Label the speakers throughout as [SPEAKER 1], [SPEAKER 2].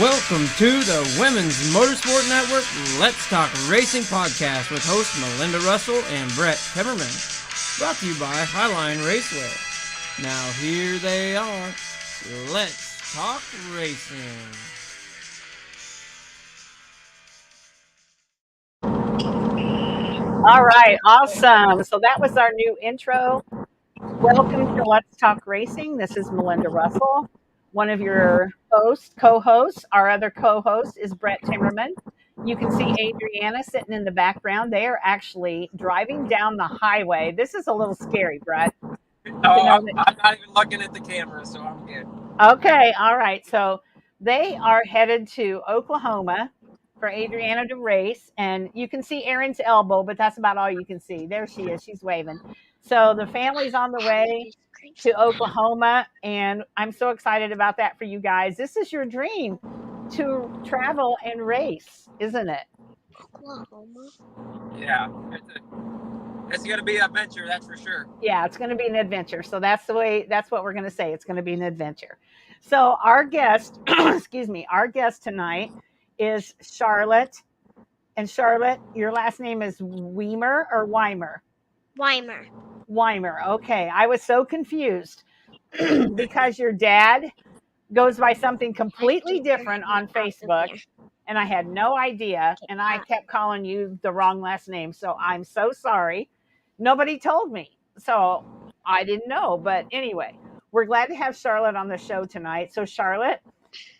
[SPEAKER 1] Welcome to the Women's Motorsport Network Let's Talk Racing podcast with hosts Melinda Russell and Brett Timmerman. Brought to you by Highline Raceway. Now here they are. Let's talk racing.
[SPEAKER 2] All right, awesome. So that was our new intro. Welcome to Let's Talk Racing. This is Melinda Russell, one of your co-hosts. Our other co-host is Brett Timmerman. You can see Adriana sitting in the background. They are actually driving down the highway. This is a little scary, Brett.
[SPEAKER 3] I'm not even looking at the camera, so I'm good.
[SPEAKER 2] Okay, all right. So they are headed to Oklahoma for Adriana to race, and you can see Erin's elbow, but that's about all you can see. There she is. She's waving. So the family's on the way to Oklahoma, and I'm so excited about that for you guys. This is your dream, to travel and race, isn't it?
[SPEAKER 4] Oklahoma.
[SPEAKER 3] Yeah, it's going to be an adventure, that's for sure.
[SPEAKER 2] Yeah, it's going to be an adventure. So that's what we're going to say. It's going to be an adventure. So our guest, our guest tonight is Charlotte. And Charlotte, your last name is Weimer or Weimer?
[SPEAKER 4] Weimer.
[SPEAKER 2] Weimer. Okay. I was so confused because your dad goes by something completely different on Facebook, and I had no idea, and I kept calling you the wrong last name. So I'm so sorry. Nobody told me. So I didn't know. But anyway, we're glad to have Charlotte on the show tonight. So Charlotte,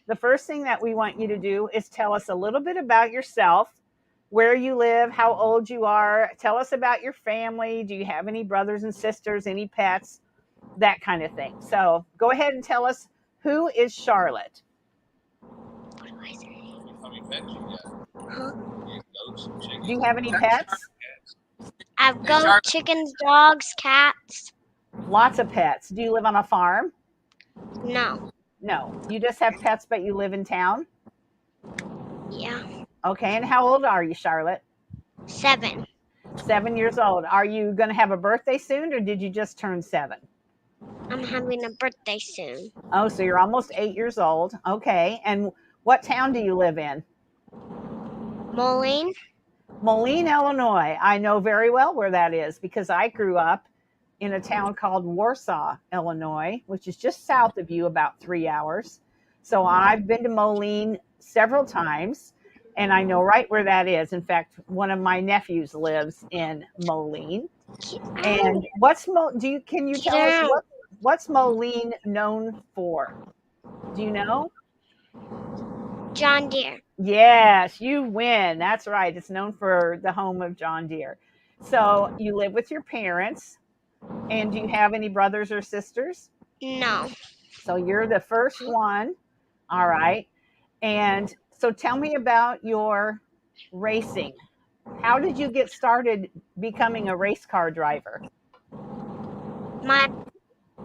[SPEAKER 2] the first thing that we want you to do is tell us a little bit about yourself, where you live, how old you are. Tell us about your family. Do you have any brothers and sisters, any pets, that kind of thing. So go ahead and tell us, who is Charlotte?
[SPEAKER 4] What do I say?
[SPEAKER 5] How many pets you got?
[SPEAKER 4] Huh?
[SPEAKER 5] You have goats and chickens?
[SPEAKER 2] Do you have any pets?
[SPEAKER 4] I've got chickens, dogs, cats.
[SPEAKER 2] Lots of pets. Do you live on a farm?
[SPEAKER 4] No.
[SPEAKER 2] No. You just have pets, but you live in town?
[SPEAKER 4] Yeah.
[SPEAKER 2] Okay. And how old are you, Charlotte?
[SPEAKER 4] 7.
[SPEAKER 2] 7 years old. Are you going to have a birthday soon, or did you just turn 7?
[SPEAKER 4] I'm having a birthday soon.
[SPEAKER 2] Oh, so you're almost 8 years old. Okay. And what town do you live in?
[SPEAKER 4] Moline.
[SPEAKER 2] Moline, Illinois. I know very well where that is because I grew up in a town called Warsaw, Illinois, which is just south of you, about 3 hours. So I've been to Moline several times, and I know right where that is. In fact, one of my nephews lives in Moline. And can you tell us what's Moline known for? Do you know?
[SPEAKER 4] John Deere.
[SPEAKER 2] Yes, you win. That's right. It's known for the home of John Deere. So you live with your parents, and do you have any brothers or sisters?
[SPEAKER 4] No.
[SPEAKER 2] So you're the first one. All right. And so tell me about your racing. How did you get started becoming a race car driver?
[SPEAKER 4] My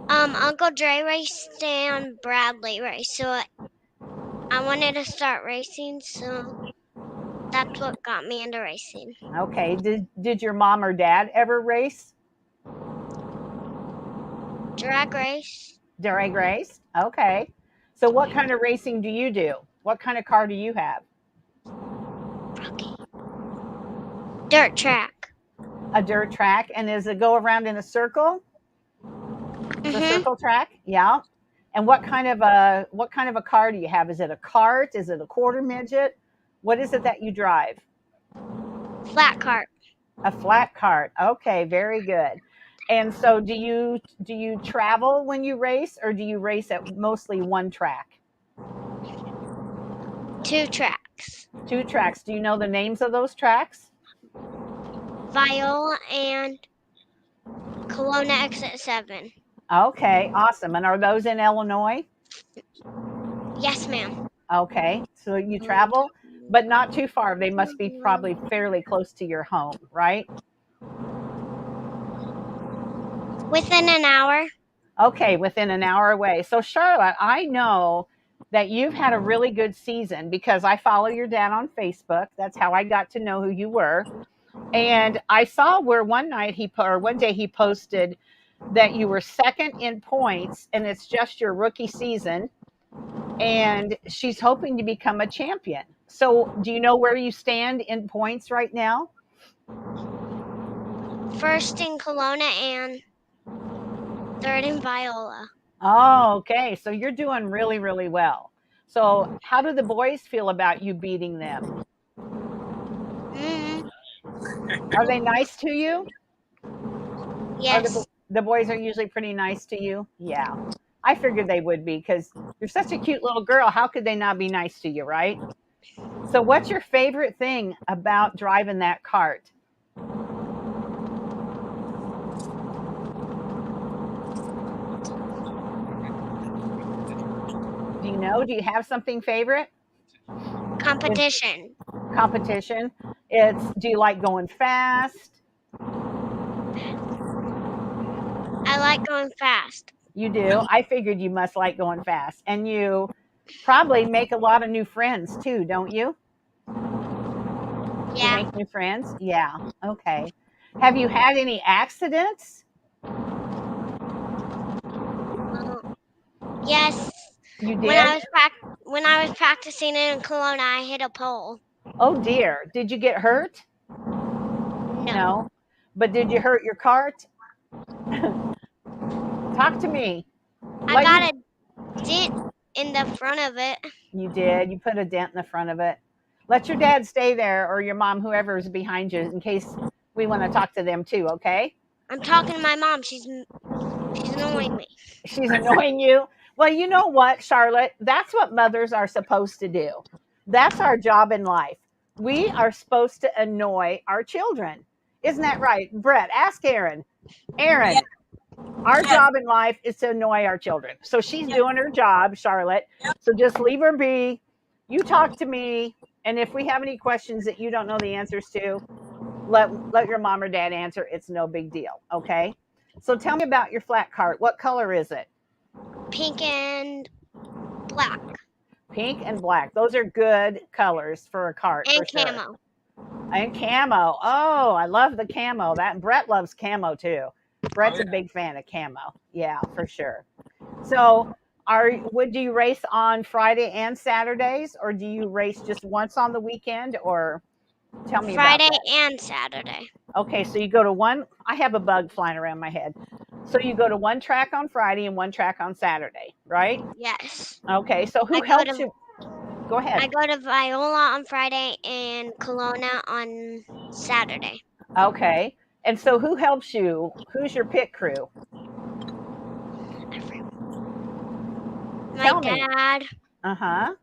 [SPEAKER 4] Uncle Dre raced and Bradley raced, so I wanted to start racing, so that's what got me into racing.
[SPEAKER 2] Okay. Did your mom or dad ever race?
[SPEAKER 4] Drag race.
[SPEAKER 2] Drag race? Okay. So what kind of racing do you do? What kind of car do you have?
[SPEAKER 4] Rocky. Dirt track.
[SPEAKER 2] A dirt track. And does it go around in a circle? The circle track? Yeah. And what kind of a car do you have? Is it a kart? Is it a quarter midget? What is it that you drive?
[SPEAKER 4] Flat cart.
[SPEAKER 2] A flat cart. Okay, very good. And so do you travel when you race, or do you race at mostly one track?
[SPEAKER 4] 2 tracks.
[SPEAKER 2] 2 tracks. Do you know the names of those tracks?
[SPEAKER 4] Viola and Kelowna Exit 7.
[SPEAKER 2] Okay, awesome. And are those in Illinois?
[SPEAKER 4] Yes, ma'am.
[SPEAKER 2] Okay, so you travel, but not too far. They must be probably fairly close to your home, right?
[SPEAKER 4] Within an hour.
[SPEAKER 2] Okay, within an hour away. So Charlotte, I know that you've had a really good season because I follow your dad on Facebook. That's how I got to know who you were. And I saw where one day he posted that you were second in points, and it's just your rookie season. and she's hoping to become a champion. So, do you know where you stand in points right now?
[SPEAKER 4] First in Kelowna and third in Viola.
[SPEAKER 2] Oh, okay. So you're doing really, really well. So, how do the boys feel about you beating them?
[SPEAKER 4] Mm,
[SPEAKER 2] Are they nice to you? Are
[SPEAKER 4] yes.
[SPEAKER 2] the boys are usually pretty nice to you? Yeah. I figured they would be because you're such a cute little girl. How could they not be nice to you, right? So, what's your favorite thing about driving that cart? Do you know? Do you have something favorite?
[SPEAKER 4] Competition.
[SPEAKER 2] Competition. It's do you like going fast?
[SPEAKER 4] I like going fast.
[SPEAKER 2] You do. I figured you must like going fast. And you probably make a lot of new friends too, don't you? You
[SPEAKER 4] Yeah.
[SPEAKER 2] make new friends? Yeah. Okay. Have you had any accidents?
[SPEAKER 4] Yes.
[SPEAKER 2] You
[SPEAKER 4] When
[SPEAKER 2] did?
[SPEAKER 4] when I was practicing in Kelowna, I hit a pole.
[SPEAKER 2] Oh dear. Did you get hurt?
[SPEAKER 4] No.
[SPEAKER 2] No. But did you hurt your cart? Talk to me.
[SPEAKER 4] I got a dent in the front of it.
[SPEAKER 2] You did. You put a dent in the front of it. Let your dad stay there or your mom, whoever is behind you, in case we want to talk to them too, okay?
[SPEAKER 4] I'm talking to my mom. She's annoying me.
[SPEAKER 2] She's annoying you. Well, you know what, Charlotte? That's what mothers are supposed to do. That's our job in life. We are supposed to annoy our children. Isn't that right? Brett, ask Aaron. Aaron,
[SPEAKER 3] Yeah.
[SPEAKER 2] our
[SPEAKER 3] Yes.
[SPEAKER 2] job in life is to annoy our children. So she's doing her job, Charlotte. So just leave her be. You talk to me. And if we have any questions that you don't know the answers to, let your mom or dad answer. It's no big deal. Okay. So tell me about your flat cart. What color is it?
[SPEAKER 4] Pink and black.
[SPEAKER 2] Pink and black. Those are good colors for a cart
[SPEAKER 4] And
[SPEAKER 2] for sure.
[SPEAKER 4] camo.
[SPEAKER 2] And camo. Oh, I love the camo. That Brett loves camo too. Brett's a big fan of camo. Yeah, for sure. So, would you race on Friday and Saturdays, or do you race just once on the weekend? Or tell me about
[SPEAKER 4] Friday
[SPEAKER 2] that.
[SPEAKER 4] and Saturday.
[SPEAKER 2] Okay, so you go to one. I have a bug flying around my head. So you go to one track on Friday and one track on Saturday, right?
[SPEAKER 4] Yes.
[SPEAKER 2] Okay, so who
[SPEAKER 4] I go
[SPEAKER 2] helps
[SPEAKER 4] to
[SPEAKER 2] you? Go ahead.
[SPEAKER 4] I go to Viola on Friday and Kelowna on Saturday.
[SPEAKER 2] Okay. And so who helps you? Who's your pit crew?
[SPEAKER 4] My
[SPEAKER 2] Tell me.
[SPEAKER 4] dad,
[SPEAKER 2] Uh-huh.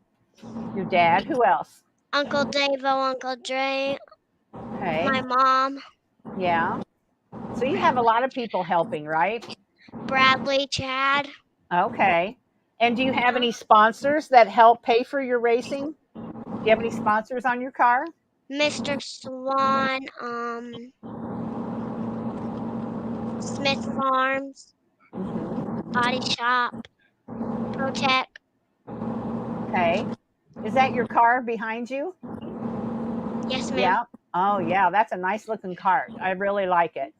[SPEAKER 2] Your dad. Who else?
[SPEAKER 4] Uncle Davo, Uncle Dre,
[SPEAKER 2] Okay.
[SPEAKER 4] my mom,
[SPEAKER 2] Yeah. So you have a lot of people helping, right?
[SPEAKER 4] Bradley, Chad.
[SPEAKER 2] Okay. And do you have any sponsors that help pay for your racing? Do you have any sponsors on your car?
[SPEAKER 4] Mr. Swan, Smith Farms,
[SPEAKER 2] Mm-hmm.
[SPEAKER 4] Body Shop, Protect.
[SPEAKER 2] Okay. Is that your car behind you?
[SPEAKER 4] Yes, ma'am.
[SPEAKER 2] Yeah. Oh, yeah. That's a nice looking cart. I really like it.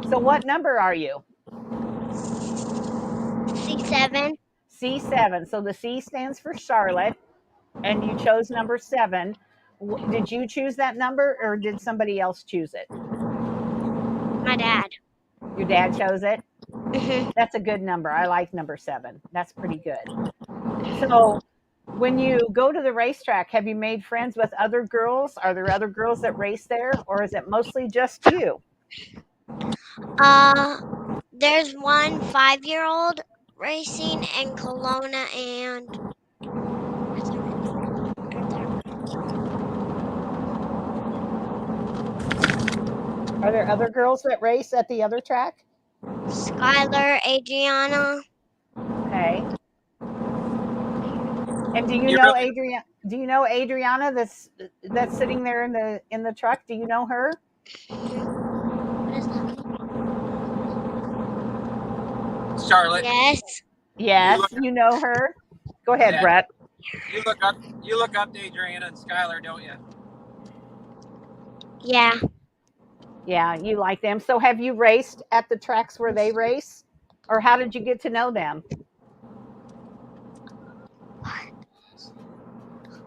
[SPEAKER 2] So what number are you?
[SPEAKER 4] C7.
[SPEAKER 2] C7. So the C stands for Charlotte, and you chose number 7. Did you choose that number or did somebody else choose it?
[SPEAKER 4] My dad.
[SPEAKER 2] Your dad chose it?
[SPEAKER 4] Mhm.
[SPEAKER 2] That's a good number. I like number 7. That's pretty good. So when you go to the racetrack, have you made friends with other girls? Are there other girls that race there, or is it mostly just you?
[SPEAKER 4] There's one 5-year-old racing in Kelowna and
[SPEAKER 2] Are there other girls that race at the other track?
[SPEAKER 4] Skylar, Adriana.
[SPEAKER 2] Okay. And do you
[SPEAKER 3] You
[SPEAKER 2] know
[SPEAKER 3] really-
[SPEAKER 2] Adriana? Do you know Adriana that's sitting there in the truck? Do you know her?
[SPEAKER 3] Charlotte,
[SPEAKER 4] Yes.
[SPEAKER 2] Yes, you know her. Go ahead,
[SPEAKER 3] Yeah.
[SPEAKER 2] Brett.
[SPEAKER 3] you look up to Adriana and Skylar, don't you?
[SPEAKER 4] Yeah.
[SPEAKER 2] Yeah, you like them. So have you raced at the tracks where they race? Or how did you get to know them?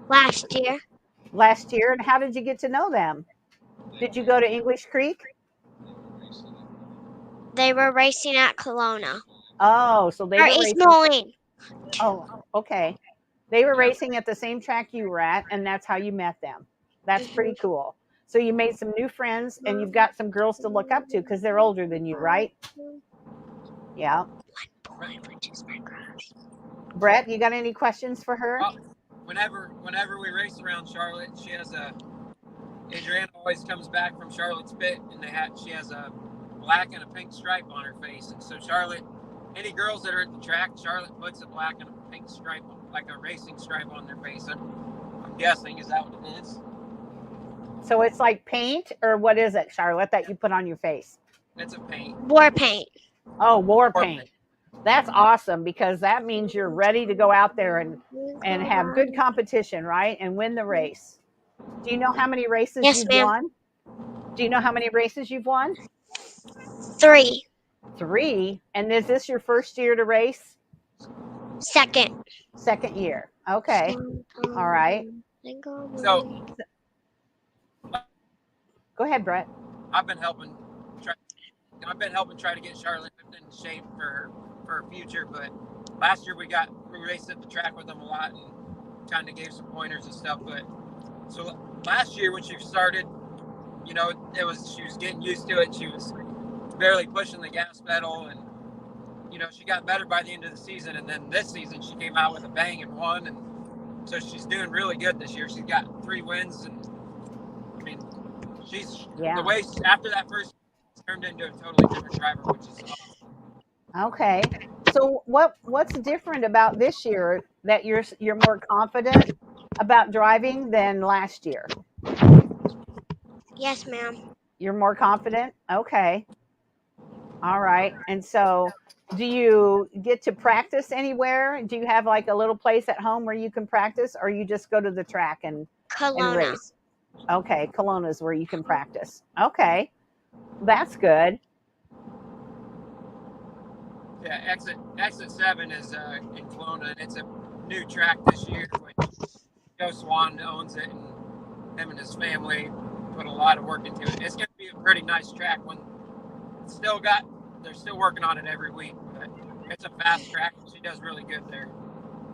[SPEAKER 4] Last year.
[SPEAKER 2] Last year. And how did you get to know them? Did you go to English Creek?
[SPEAKER 4] They were racing at Kelowna.
[SPEAKER 2] Oh, so they
[SPEAKER 4] Or
[SPEAKER 2] were
[SPEAKER 4] East
[SPEAKER 2] racing.
[SPEAKER 4] Moline.
[SPEAKER 2] Oh, okay. They were racing at the same track you were at, and that's how you met them. That's pretty cool. So you made some new friends, and you've got some girls to look up to because they're older than you, right? Yeah. Brett, you got any questions for her?
[SPEAKER 3] Well, whenever we race around Charlotte, she has a. Adriana always comes back from Charlotte's pit, and she has a black and a pink stripe on her face. And so Charlotte, any girls that are at the track, Charlotte puts a black and a pink stripe, like a racing stripe on their face. I'm guessing, is that what it is?
[SPEAKER 2] So it's like paint, or what is it, Charlotte, that you put on your face?
[SPEAKER 3] It's a paint.
[SPEAKER 4] War paint.
[SPEAKER 2] Oh, war paint. That's awesome because that means you're ready to go out there and have good competition, right? And win the race. Do you know how many races
[SPEAKER 4] Yes,
[SPEAKER 2] you've
[SPEAKER 4] ma'am.
[SPEAKER 2] won? Do you know how many races you've won?
[SPEAKER 4] 3.
[SPEAKER 2] 3. And is this your first year to race?
[SPEAKER 4] Second.
[SPEAKER 2] Second year. Okay. All right.
[SPEAKER 3] So
[SPEAKER 2] Go ahead, Brett.
[SPEAKER 3] I've been helping try to get Charlotte in shape for her future. But last year we raced at the track with them a lot and kind of gave some pointers and stuff. But so last year when she started, you know, she was getting used to it. She was barely pushing the gas pedal, and you know, she got better by the end of the season. And then this season she came out with a bang and won, and so she's doing really good this year. She's got 3 wins, and I mean, the way after that first turned into a totally different driver, which is awesome.
[SPEAKER 2] Okay. So what's different about this year that you're more confident about driving than last year?
[SPEAKER 4] Yes, ma'am.
[SPEAKER 2] You're more confident? Okay. All right. And so do you get to practice anywhere? Do you have like a little place at home where you can practice, or you just go to the track and
[SPEAKER 4] Kelowna.
[SPEAKER 2] race? Okay. Kelowna is where you can practice. Okay. That's good.
[SPEAKER 3] Yeah, exit 7 is in Kelowna, and it's a new track this year, which Joe Swan owns it, and him and his family put a lot of work into it. It's going to be a pretty nice track. They're still working on it every week, but it's a fast track, and she does really good there.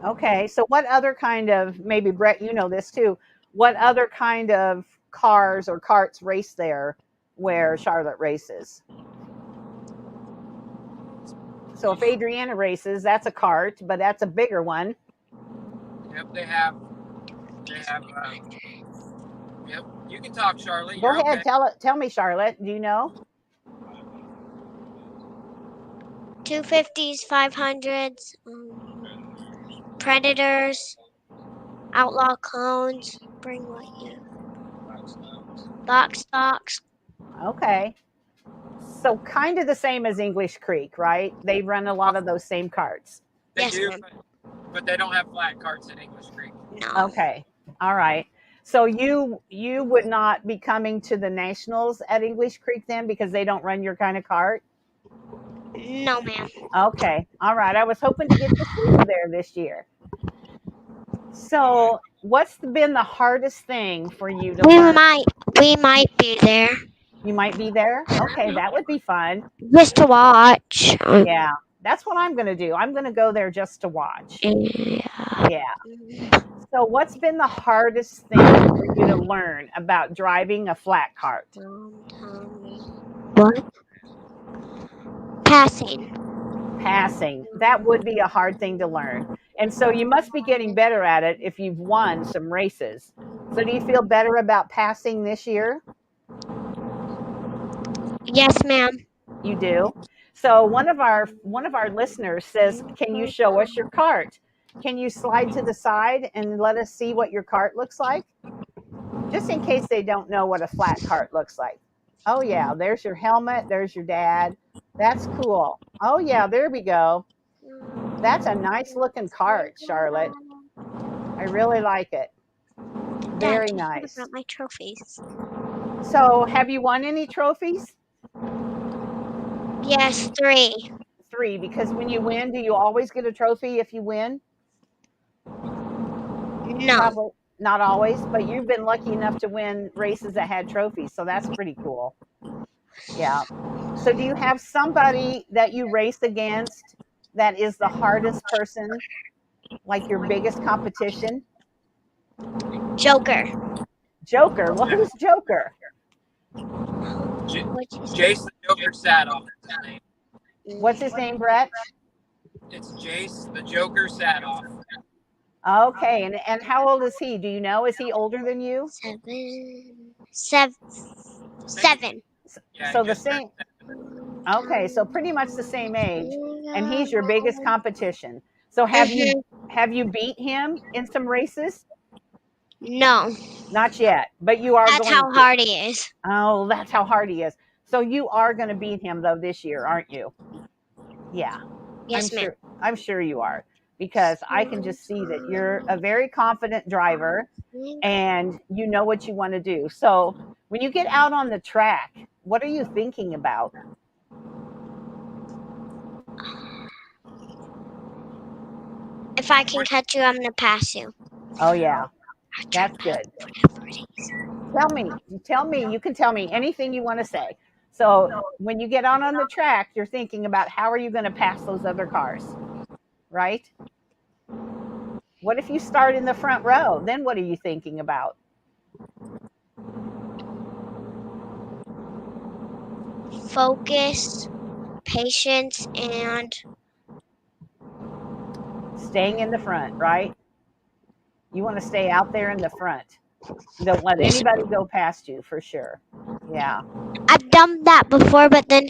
[SPEAKER 2] Okay. So what other kind of, maybe Brett, you know this too, what other kind of cars or carts race there where Charlotte races? So if Adriana races, that's a cart, but that's a bigger one.
[SPEAKER 3] Yep, they have. Yep, you can talk, Charlotte.
[SPEAKER 2] Go
[SPEAKER 3] You're
[SPEAKER 2] ahead,
[SPEAKER 3] okay.
[SPEAKER 2] tell me, Charlotte. Do you know?
[SPEAKER 4] 250s, 500s, Predators, Outlaw Clones, bring what you. Box stocks.
[SPEAKER 2] Okay. So kind of the same as English Creek, right? They run a lot of those same carts.
[SPEAKER 3] They
[SPEAKER 4] Yes,
[SPEAKER 3] do,
[SPEAKER 4] ma'am.
[SPEAKER 3] but they don't have flat carts in English Creek.
[SPEAKER 4] No.
[SPEAKER 2] Okay. All right. So you would not be coming to the nationals at English Creek then because they don't run your kind of cart?
[SPEAKER 4] No, ma'am.
[SPEAKER 2] Okay. All right. I was hoping to get to see you there this year. So what's been the hardest thing for you to learn?
[SPEAKER 4] We might be there.
[SPEAKER 2] You might be there? Okay, that would be fun.
[SPEAKER 4] Just to watch.
[SPEAKER 2] Yeah, that's what I'm going to do. I'm going to go there just to watch. Yeah. So what's been the hardest thing for you to learn about driving a flat cart?
[SPEAKER 4] What? Passing.
[SPEAKER 2] That would be a hard thing to learn. And so you must be getting better at it if you've won some races. So do you feel better about passing this year?
[SPEAKER 4] Yes, ma'am.
[SPEAKER 2] You do? So one of our listeners says, "Can you show us your cart? Can you slide to the side and let us see what your cart looks like?" Just in case they don't know what a flat cart looks like. Oh yeah, there's your helmet, there's your dad. That's cool. Oh yeah, there we go. That's a nice looking cart, Charlotte. I really like it. Very nice.
[SPEAKER 4] About my trophies.
[SPEAKER 2] So have you won any trophies?
[SPEAKER 4] Yes, 3.
[SPEAKER 2] 3, because when you win, do you always get a trophy if you win?
[SPEAKER 4] No.
[SPEAKER 2] not always, but you've been lucky enough to win races that had trophies, so that's pretty cool. Yeah. So do you have somebody that you race against that is the hardest person, like your biggest competition?
[SPEAKER 4] Joker.
[SPEAKER 2] Joker. Well, who's Joker?
[SPEAKER 3] Jace the Joker Sadoff is his name.
[SPEAKER 2] What's his name, Brett?
[SPEAKER 3] It's Jace the Joker Sadoff.
[SPEAKER 2] Okay, and how old is he? Do you know? Is he older than you?
[SPEAKER 4] 7.
[SPEAKER 3] Yeah,
[SPEAKER 2] So
[SPEAKER 3] he
[SPEAKER 2] the
[SPEAKER 3] just turned
[SPEAKER 2] same. Okay, so pretty much the same age, and he's your biggest competition. So have you beat him in some races?
[SPEAKER 4] No,
[SPEAKER 2] Not yet, but you are
[SPEAKER 4] that's
[SPEAKER 2] going
[SPEAKER 4] how
[SPEAKER 2] to.
[SPEAKER 4] hard he is.
[SPEAKER 2] Oh, that's how hard he is. So you are going to beat him though this year, aren't you? Yeah,
[SPEAKER 4] Yes, ma'am.
[SPEAKER 2] I'm sure you are, because I can just see that you're a very confident driver and you know what you want to do. So when you get out on the track, what are you thinking about?
[SPEAKER 4] If I can catch you, I'm gonna pass you.
[SPEAKER 2] Oh yeah, that's good. Tell me, you can tell me anything you want to say. So when you get out on the track, you're thinking about how are you going to pass those other cars, right? What if you start in the front row? Then what are you thinking about?
[SPEAKER 4] Focus, patience, and
[SPEAKER 2] Staying in the front, right? You want to stay out there in the front. You don't let
[SPEAKER 4] Yes.
[SPEAKER 2] anybody go past you, for sure. Yeah.
[SPEAKER 4] I've done that before, but then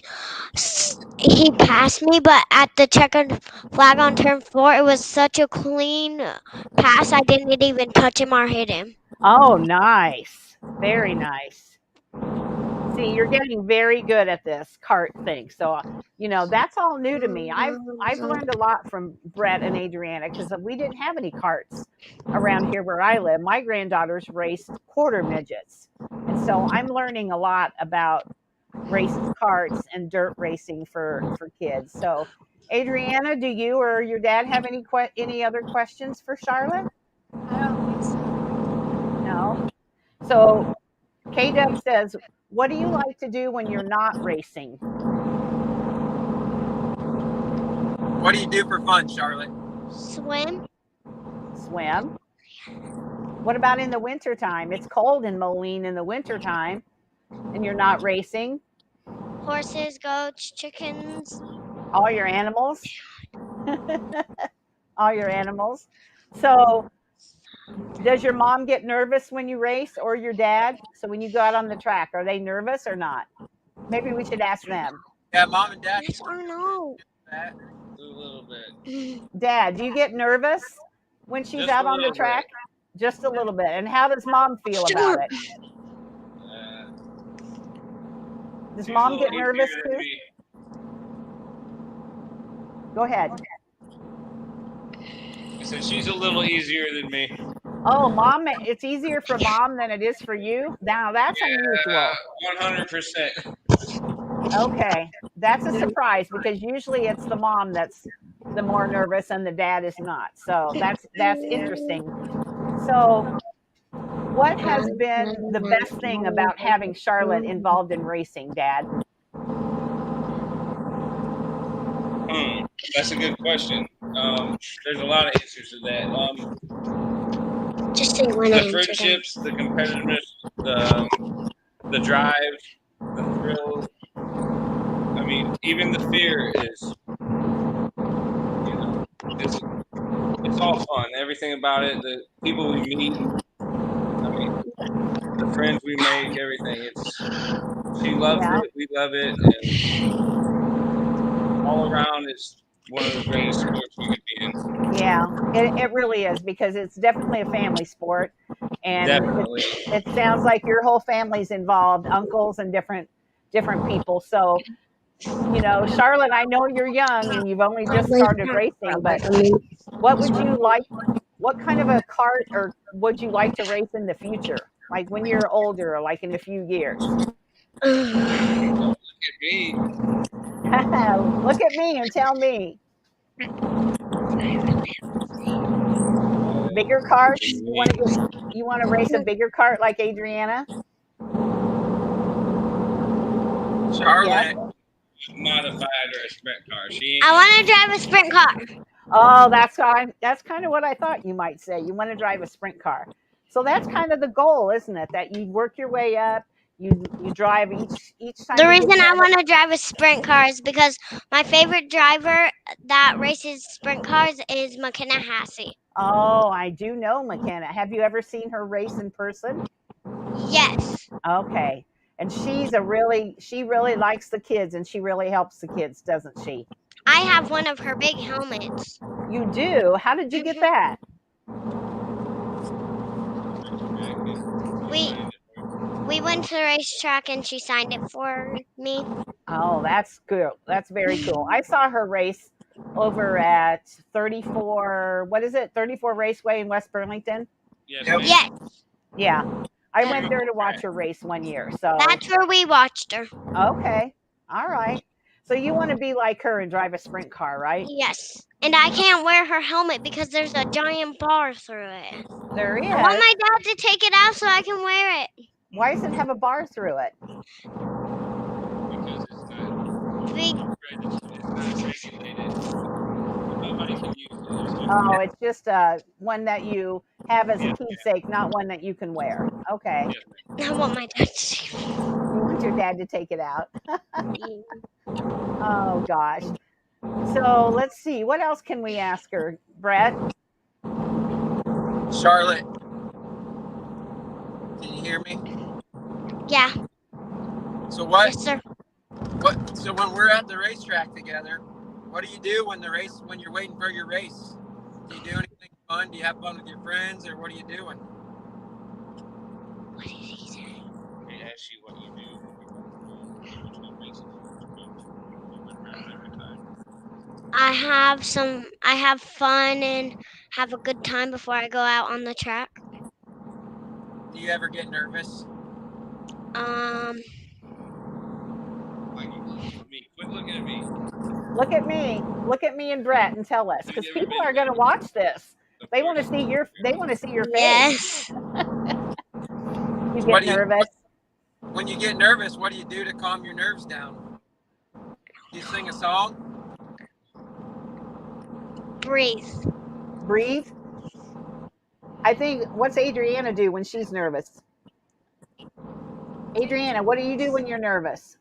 [SPEAKER 4] he passed me. But at the checkered flag on turn 4, it was such a clean pass. I didn't even touch him or hit him.
[SPEAKER 2] Oh, nice. Very nice. See, you're getting very good at this cart thing. So, that's all new to me. I've learned a lot from Brett and Adriana, because we didn't have any carts around here where I live. My granddaughters raced quarter midgets. And so I'm learning a lot about races, carts, and dirt racing for kids. So, Adriana, do you or your dad have any other questions for Charlotte?
[SPEAKER 6] I don't think so.
[SPEAKER 2] No. So, K-Dub says, what do you like to do when you're not racing?
[SPEAKER 3] What do you do for fun, Charlotte?
[SPEAKER 4] Swim.
[SPEAKER 2] Swim. What about in the wintertime? It's cold in Moline in the wintertime, and you're not racing.
[SPEAKER 4] Horses, goats, chickens.
[SPEAKER 2] All your animals. All your animals. So, does your mom get nervous when you race, or your dad? So when you go out on the track, are they nervous or not? Maybe we should ask them.
[SPEAKER 3] Yeah, mom and dad.
[SPEAKER 4] Yes or no?
[SPEAKER 3] That.
[SPEAKER 5] A little bit.
[SPEAKER 2] Dad, do you get nervous when she's
[SPEAKER 5] Just
[SPEAKER 2] out
[SPEAKER 5] a
[SPEAKER 2] on the
[SPEAKER 5] little
[SPEAKER 2] track? Just a little bit. And how does mom feel about it? Does
[SPEAKER 5] She's a
[SPEAKER 2] mom
[SPEAKER 5] little
[SPEAKER 2] get nervous
[SPEAKER 5] easier than
[SPEAKER 2] too?
[SPEAKER 5] me.
[SPEAKER 2] Go ahead.
[SPEAKER 5] I said she's a little easier than me.
[SPEAKER 2] Oh, mom, it's easier for mom than it is for you? Now that's unusual.
[SPEAKER 5] 100%.
[SPEAKER 2] Okay. That's a surprise, because usually it's the mom that's the more nervous and the dad is not. So that's interesting. So what has been the best thing about having Charlotte involved in racing, Dad?
[SPEAKER 5] That's a good question. There's a lot of answers to that.
[SPEAKER 4] Just say one
[SPEAKER 5] The
[SPEAKER 4] answer.
[SPEAKER 5] friendships, the competitiveness, the drive, the thrill. I mean, even the fear is, it's all fun. Everything about it, the people we meet, I mean, the friends we make, everything. She loves it, we love it, and all around it's one of the greatest sports we could be in.
[SPEAKER 2] Yeah, it really is, because it's definitely a family sport, and it sounds like your whole family's involved, uncles and different people. So, Charlotte, I know you're young and you've only just started racing, but what would you like? What kind of a cart or would you like to race in the future? Like when you're older, like in a few years?
[SPEAKER 5] Look at me.
[SPEAKER 2] Look at me and tell me. Bigger carts? You You want to race a bigger cart like Adriana?
[SPEAKER 3] Charlotte.
[SPEAKER 5] Modified or a sprint car. She
[SPEAKER 4] I
[SPEAKER 5] ain't.
[SPEAKER 4] want to drive a sprint car.
[SPEAKER 2] Oh, that's kind of what I thought you might say. You want to drive a sprint car. So that's kind of the goal, isn't it? That you work your way up. You drive each time.
[SPEAKER 4] The
[SPEAKER 2] you
[SPEAKER 4] reason
[SPEAKER 2] get
[SPEAKER 4] I
[SPEAKER 2] better.
[SPEAKER 4] want to drive a sprint car is because my favorite driver that races sprint cars is McKenna Hassey.
[SPEAKER 2] Oh, I do know McKenna. Have you ever seen her race in person?
[SPEAKER 4] Yes.
[SPEAKER 2] Okay. And she really likes the kids and she really helps the kids, doesn't she?
[SPEAKER 4] I have one of her big helmets.
[SPEAKER 2] You do? How did you get that?
[SPEAKER 4] We went to the racetrack and she signed it for me.
[SPEAKER 2] Oh, that's good. That's very cool. I saw her race over at 34, what is it? 34 Raceway in West Burlington?
[SPEAKER 5] Yes.
[SPEAKER 3] Yep.
[SPEAKER 5] ma'am.
[SPEAKER 4] Yes,
[SPEAKER 2] Yeah. I went there to watch her race one year. So
[SPEAKER 4] that's where we watched her.
[SPEAKER 2] okay. All right. So you want to be like her and drive a sprint car, right?
[SPEAKER 4] Yes. And I can't wear her helmet because there's a giant bar through it.
[SPEAKER 2] There
[SPEAKER 4] I want
[SPEAKER 2] is.
[SPEAKER 4] my dad to take it out so I can wear it.
[SPEAKER 2] Why does it have a bar through it?
[SPEAKER 5] Because
[SPEAKER 4] We,
[SPEAKER 5] it's not regulated. Nobody can use it.
[SPEAKER 2] Oh, it's just one that you have as a keepsake, not one that you can wear. Okay.
[SPEAKER 5] Yes,
[SPEAKER 4] I want my dad to take it.
[SPEAKER 2] You want your dad to take it out. Oh, gosh. So let's see. What else can we ask her, Brett?
[SPEAKER 3] Charlotte. Can you hear me?
[SPEAKER 4] Yeah.
[SPEAKER 3] So what?
[SPEAKER 4] Yes, sir.
[SPEAKER 3] So when we're at the racetrack together, what do you do when you're waiting for your race? Do you do anything fun? Do you have fun with your friends, or what are you doing?
[SPEAKER 4] What did he say?
[SPEAKER 5] They ask you what you do.
[SPEAKER 4] I have fun and have a good time before I go out on the track.
[SPEAKER 3] Do you ever get nervous?
[SPEAKER 5] Quit looking at me.
[SPEAKER 2] Look at me. Look at me and Brett and tell us, because people are going to watch this. They want to see your face.
[SPEAKER 4] Yes.
[SPEAKER 2] You get nervous.
[SPEAKER 3] When you get nervous, what do you do to calm your nerves down? Do you sing a song?
[SPEAKER 4] Breathe.
[SPEAKER 2] Breathe. I think, what's Adriana do when she's nervous? Adriana, what do you do when you're nervous?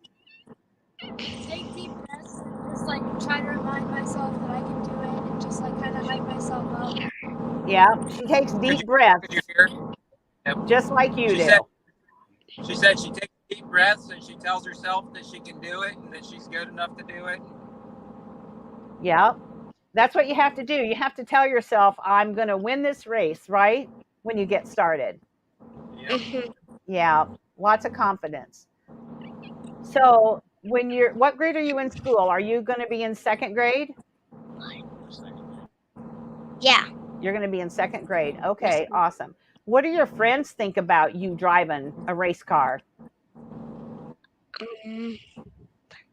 [SPEAKER 6] Take deep breaths and just like try to remind myself that I can do it and just like kind of hype myself up.
[SPEAKER 2] Yeah, she takes deep breaths,
[SPEAKER 3] Could you hear? Yep.
[SPEAKER 2] just like you do.
[SPEAKER 3] She said she takes deep breaths and she tells herself that she can do it and that she's good enough to do it.
[SPEAKER 2] Yeah, that's what you have to do. You have to tell yourself, I'm going to win this race, right? When you get started.
[SPEAKER 3] Yep.
[SPEAKER 2] Yeah, lots of confidence. So what grade are you in school? Are you going to be in second grade?
[SPEAKER 4] Yeah.
[SPEAKER 2] You're going to be in second grade. Okay, awesome. What do your friends think about you driving a race car?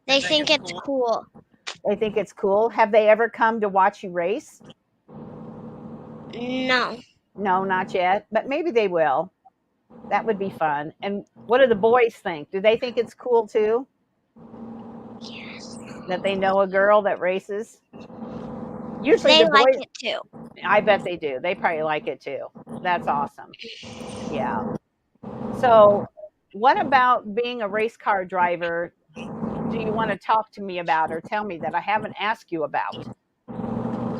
[SPEAKER 4] They think it's cool.
[SPEAKER 2] They think it's cool. Have they ever come to watch you race?
[SPEAKER 4] No.
[SPEAKER 2] No, not yet, but maybe they will. That would be fun. And what do the boys think? Do they think it's cool too?
[SPEAKER 4] Yes.
[SPEAKER 2] That they know a girl that races? Usually
[SPEAKER 4] They
[SPEAKER 2] the
[SPEAKER 4] like
[SPEAKER 2] boys,
[SPEAKER 4] it too.
[SPEAKER 2] I bet they do. They probably like it too. That's awesome. Yeah. So what about being a race car driver do you want to talk to me about or tell me that I haven't asked you about?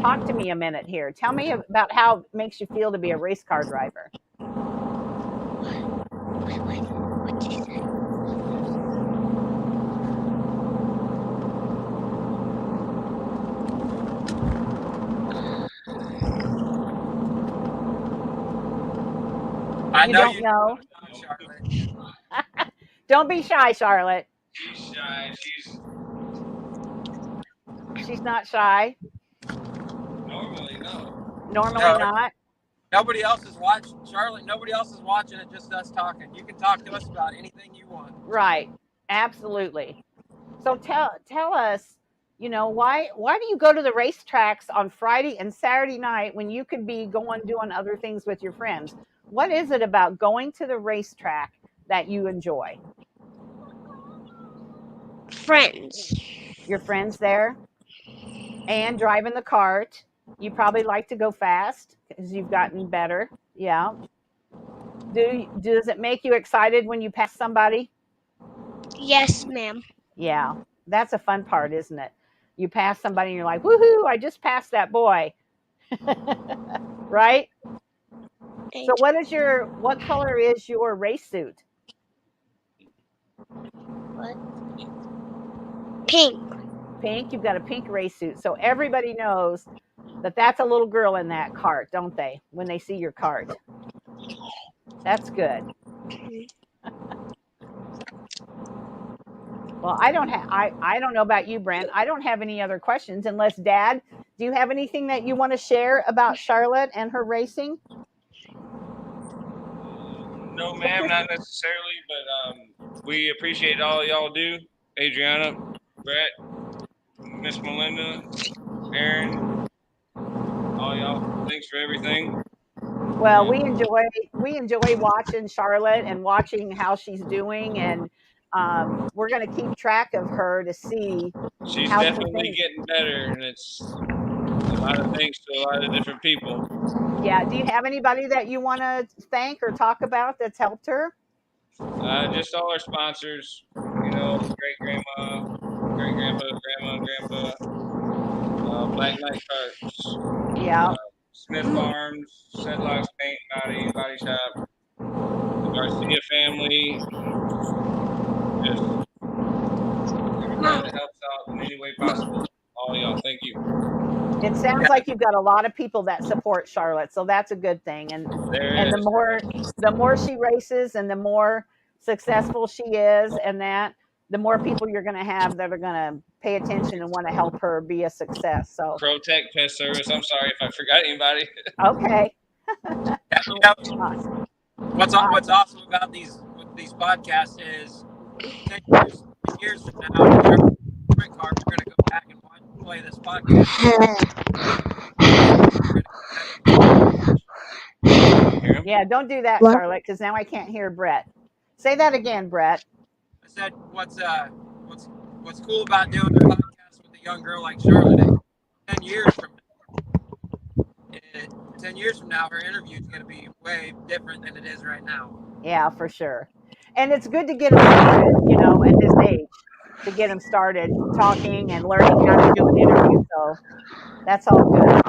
[SPEAKER 2] Talk to me a minute here. Tell me about how it makes you feel to be a race car driver.
[SPEAKER 4] What did you say?
[SPEAKER 3] I know
[SPEAKER 2] don't know.
[SPEAKER 3] Charlotte.
[SPEAKER 2] Don't be shy, Charlotte.
[SPEAKER 5] She's shy.
[SPEAKER 2] She's not shy.
[SPEAKER 5] Normally, no.
[SPEAKER 2] Normally
[SPEAKER 3] No.
[SPEAKER 2] not.
[SPEAKER 3] Nobody else is watching. Charlotte, nobody else is watching it, just us talking. You can talk to us about anything you want.
[SPEAKER 2] Right. Absolutely. So tell us, why do you go to the racetracks on Friday and Saturday night when you could be doing other things with your friends? What is it about going to the racetrack that you enjoy?
[SPEAKER 4] Friends.
[SPEAKER 2] Your friends there and driving the cart. You probably like to go fast because you've gotten better. Yeah. Does it make you excited when you pass somebody?
[SPEAKER 4] Yes, ma'am.
[SPEAKER 2] Yeah. That's a fun part, isn't it? You pass somebody and you're like, woohoo, I just passed that boy. Right? So what color is your race suit?
[SPEAKER 4] What? Pink.
[SPEAKER 2] Pink. You've got a pink race suit. So everybody knows that that's a little girl in that cart, don't they? When they see your cart. That's good. Well, I don't know about you, Brent. I don't have any other questions unless Dad, do you have anything that you want to share about Charlotte and her racing?
[SPEAKER 5] No, ma'am, not necessarily, but we appreciate all y'all do. Adriana, Brett, Miss Melinda, Aaron, all y'all. Thanks for everything.
[SPEAKER 2] Well, we enjoy watching Charlotte and watching how she's doing, and we're going to keep track of her to see
[SPEAKER 5] She's
[SPEAKER 2] how she
[SPEAKER 5] definitely
[SPEAKER 2] thinks.
[SPEAKER 5] getting better, and it's a lot of thanks to a lot of different people.
[SPEAKER 2] Yeah. Do you have anybody that you want to thank or talk about that's helped her?
[SPEAKER 5] Just all our sponsors, great grandma, great grandpa, grandma, grandpa, Black Knight Carts,
[SPEAKER 2] Yeah.
[SPEAKER 5] Smith Farms, Sedlock's Paint, Body Shop, the Garcia family, just everybody that helps out in any way possible. All y'all, thank you.
[SPEAKER 2] It sounds like you've got a lot of people that support Charlotte, so that's a good thing. And the more she races and the more successful she is, and the more people you're going to have that are going to pay attention and want to help her be a success. So
[SPEAKER 5] Protect Pest Service. I'm sorry if I forgot anybody.
[SPEAKER 2] okay.
[SPEAKER 3] Awesome. What's awesome about these podcasts is 10 years from now, sprint car, we're going to go back and play this podcast.
[SPEAKER 2] Yeah, don't do that, Charlotte, because now I can't hear Brett. Say that again, Brett.
[SPEAKER 3] I said, what's cool about doing a podcast with a young girl like Charlotte? 10 years from now, 10 years from now, her interview is going to be way different than it is right now.
[SPEAKER 2] Yeah, for sure. And it's good to get him started, at this age, to get him started talking and learning how to do an interview. So that's all good.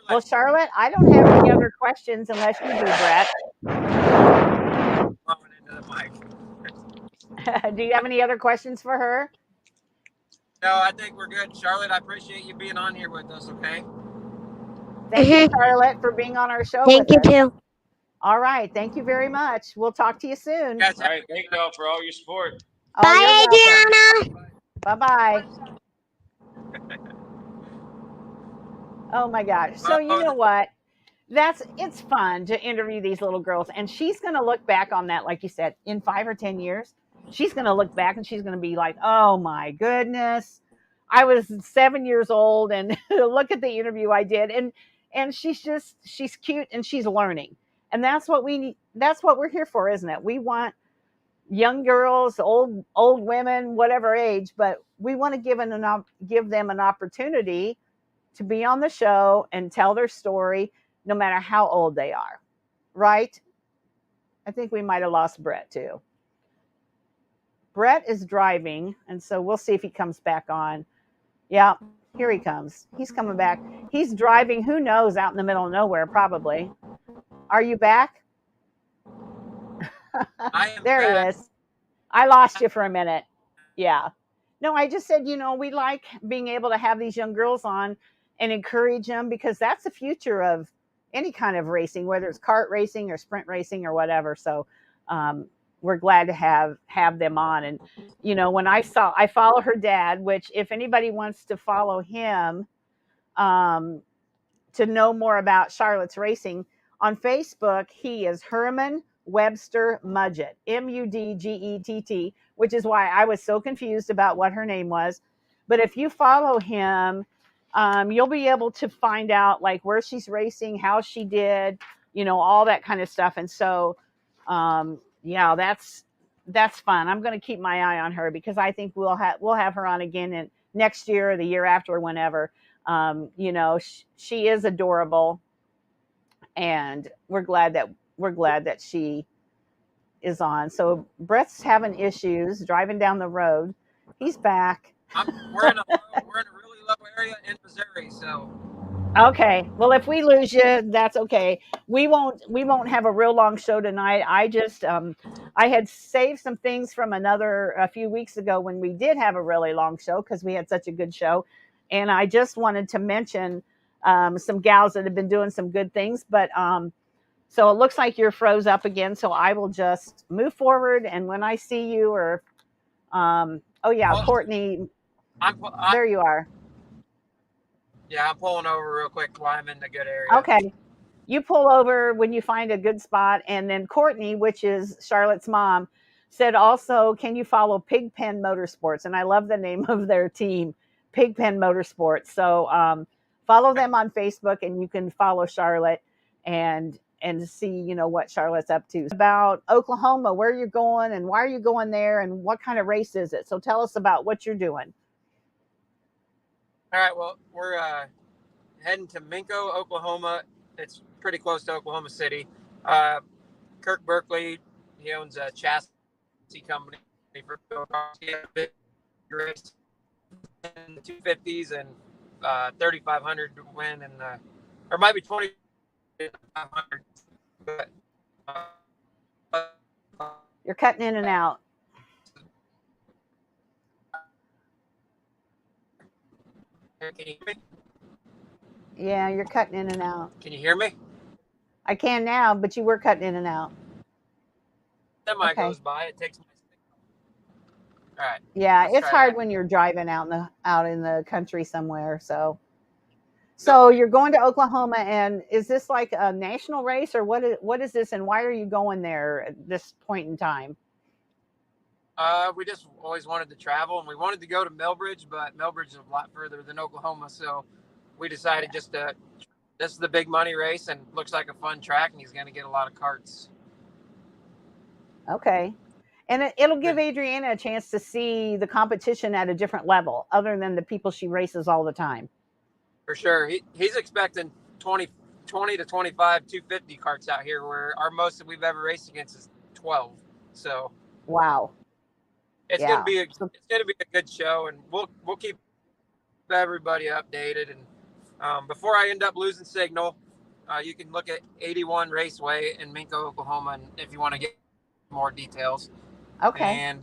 [SPEAKER 2] Well, Charlotte, I don't have any other questions unless you do, Brett. Do you have any other questions for her?
[SPEAKER 3] No, I think we're good. Charlotte, I appreciate you being on here with us, okay?
[SPEAKER 2] Thank you, Charlotte, for being on our show
[SPEAKER 4] Thank
[SPEAKER 2] with
[SPEAKER 4] you
[SPEAKER 2] us.
[SPEAKER 4] too.
[SPEAKER 2] All right. Thank you very much. We'll talk to you soon.
[SPEAKER 5] All right. Thank y'all for all your support.
[SPEAKER 2] Oh,
[SPEAKER 4] Bye, Adriana.
[SPEAKER 2] Bye-bye. Oh my gosh. So you know what? It's fun to interview these little girls. And she's going to look back on that, like you said, in 5 or 10 years. She's going to look back and she's going to be like, oh my goodness, I was 7 years old and look at the interview I did. And she's cute and she's learning. And that's what we need. That's what we're here for, isn't it? We want young girls, old women, whatever age, but we want to give them an opportunity to be on the show and tell their story, no matter how old they are, right? I think we might have lost Brett too. Brett is driving, and so we'll see if he comes back on. Yeah, here he comes. He's coming back. He's driving, who knows, out in the middle of nowhere, probably. Are you back? There he is. I lost you for a minute. Yeah. No, I just said, we like being able to have these young girls on and encourage them, because that's the future of any kind of racing, whether it's kart racing or sprint racing or whatever. So we're glad to have them on. And, when I follow her dad, which if anybody wants to follow him to know more about Charlotte's racing, on Facebook, he is Herman Webster Mudgett, Mudgett, which is why I was so confused about what her name was. But if you follow him, you'll be able to find out like where she's racing, how she did, all that kind of stuff. And so, yeah, that's fun. I'm going to keep my eye on her because I think we'll have her on again in next year or the year after, or whenever. She is adorable, and we're glad that she is on. So Brett's having issues driving down the road. He's back.
[SPEAKER 3] We're in a really low area in Missouri, so.
[SPEAKER 2] Okay. Well, if we lose you, that's okay. We won't have a real long show tonight. I just I had saved some things from a few weeks ago when we did have a really long show because we had such a good show, and I just wanted to mention some gals that have been doing some good things. But so it looks like you're froze up again. So I will just move forward, and when I see you, or oh yeah,
[SPEAKER 3] Well,
[SPEAKER 2] Courtney, there you are.
[SPEAKER 3] Yeah, I'm pulling over real quick while I'm in the good area.
[SPEAKER 2] Okay. You pull over when you find a good spot. And then Courtney, which is Charlotte's mom, said also, can you follow Pigpen Motorsports? And I love the name of their team, Pigpen Motorsports. So follow them on Facebook, and you can follow Charlotte and see, what Charlotte's up to. About Oklahoma, where you're going and why are you going there and what kind of race is it? So tell us about what you're doing.
[SPEAKER 3] All right, well, we're heading to Minko, Oklahoma. It's pretty close to Oklahoma City. Kirk Berkeley, he owns a chassis company for big race in the 250s and 3,500 to win, and or might be 2,500. But
[SPEAKER 2] you're cutting in and out.
[SPEAKER 3] Can you hear me?
[SPEAKER 2] Yeah, you're cutting in and out.
[SPEAKER 3] Can you hear me?
[SPEAKER 2] I can now, but you were cutting in and out.
[SPEAKER 3] Semi goes by. It takes my signal. All right.
[SPEAKER 2] Yeah, it's hard when you're driving out in the country somewhere. So you're going to Oklahoma, and is this like a national race, or what is this, and why are you going there at this point in time?
[SPEAKER 3] We just always wanted to travel, and we wanted to go to Millbridge, but Millbridge is a lot further than Oklahoma, so we decided this is the big money race, and looks like a fun track, and he's going to get a lot of carts.
[SPEAKER 2] Okay. And it'll give Adriana a chance to see the competition at a different level, other than the people she races all the time.
[SPEAKER 3] For sure. He's expecting 20 to 25 250 carts out here, where our most that we've ever raced against is 12. So
[SPEAKER 2] wow.
[SPEAKER 3] It's gonna be a good show, and we'll keep everybody updated. And before I end up losing signal, you can look at 81 Raceway in Minko, Oklahoma, and if you want to get more details.
[SPEAKER 2] Okay.
[SPEAKER 3] And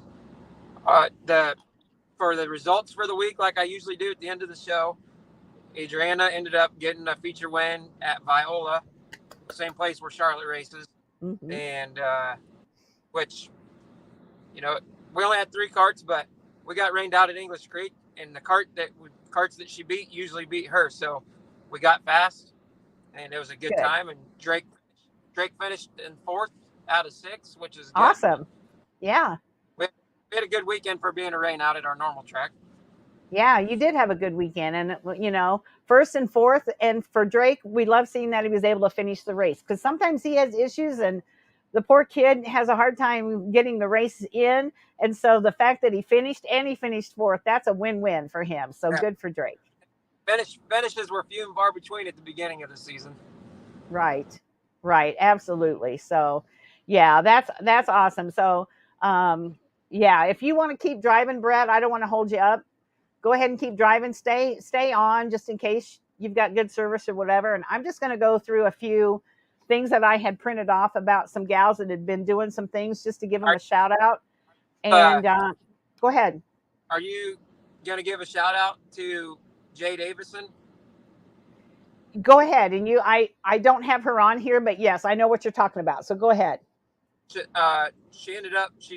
[SPEAKER 3] for the results for the week, like I usually do at the end of the show, Adriana ended up getting a feature win at Viola, the same place where Charlotte races, and which, we only had 3 carts, but we got rained out at English Creek, and the carts that she beat usually beat her. So we got fast, and it was a good time. And Drake finished in 4th out of 6, which is good.
[SPEAKER 2] Awesome. Yeah.
[SPEAKER 3] We had a good weekend for being a rain out at our normal track.
[SPEAKER 2] Yeah, you did have a good weekend, and 1st and 4th. And for Drake, we love seeing that he was able to finish the race, because sometimes he has issues, and the poor kid has a hard time getting the race in. And so the fact that he finished 4th, that's a win-win for him. So good for Drake.
[SPEAKER 3] Finishes were few and far between at the beginning of the season.
[SPEAKER 2] Right. Absolutely. So yeah, that's awesome. So if you want to keep driving, Brett, I don't want to hold you up. Go ahead and keep driving. Stay on, just in case you've got good service or whatever. And I'm just going to go through a few things that I had printed off about some gals that had been doing some things, just to give them a shout out. And go ahead.
[SPEAKER 3] Are you going to give a shout out to Jay Davison?
[SPEAKER 2] Go ahead. And I don't have her on here, but yes, I know what you're talking about. So go ahead.
[SPEAKER 3] She's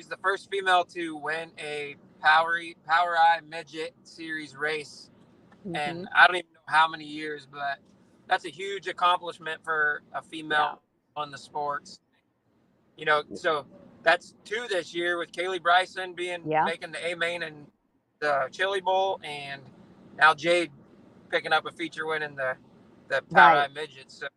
[SPEAKER 3] the first female to win a Power Eye Midget Series race. And I don't even know how many years, but that's a huge accomplishment for a female on the sports. So that's 2 this year, with Kaylee Bryson making the A main and the Chili Bowl, and now Jade picking up a feature win in the Power Eye Midget. So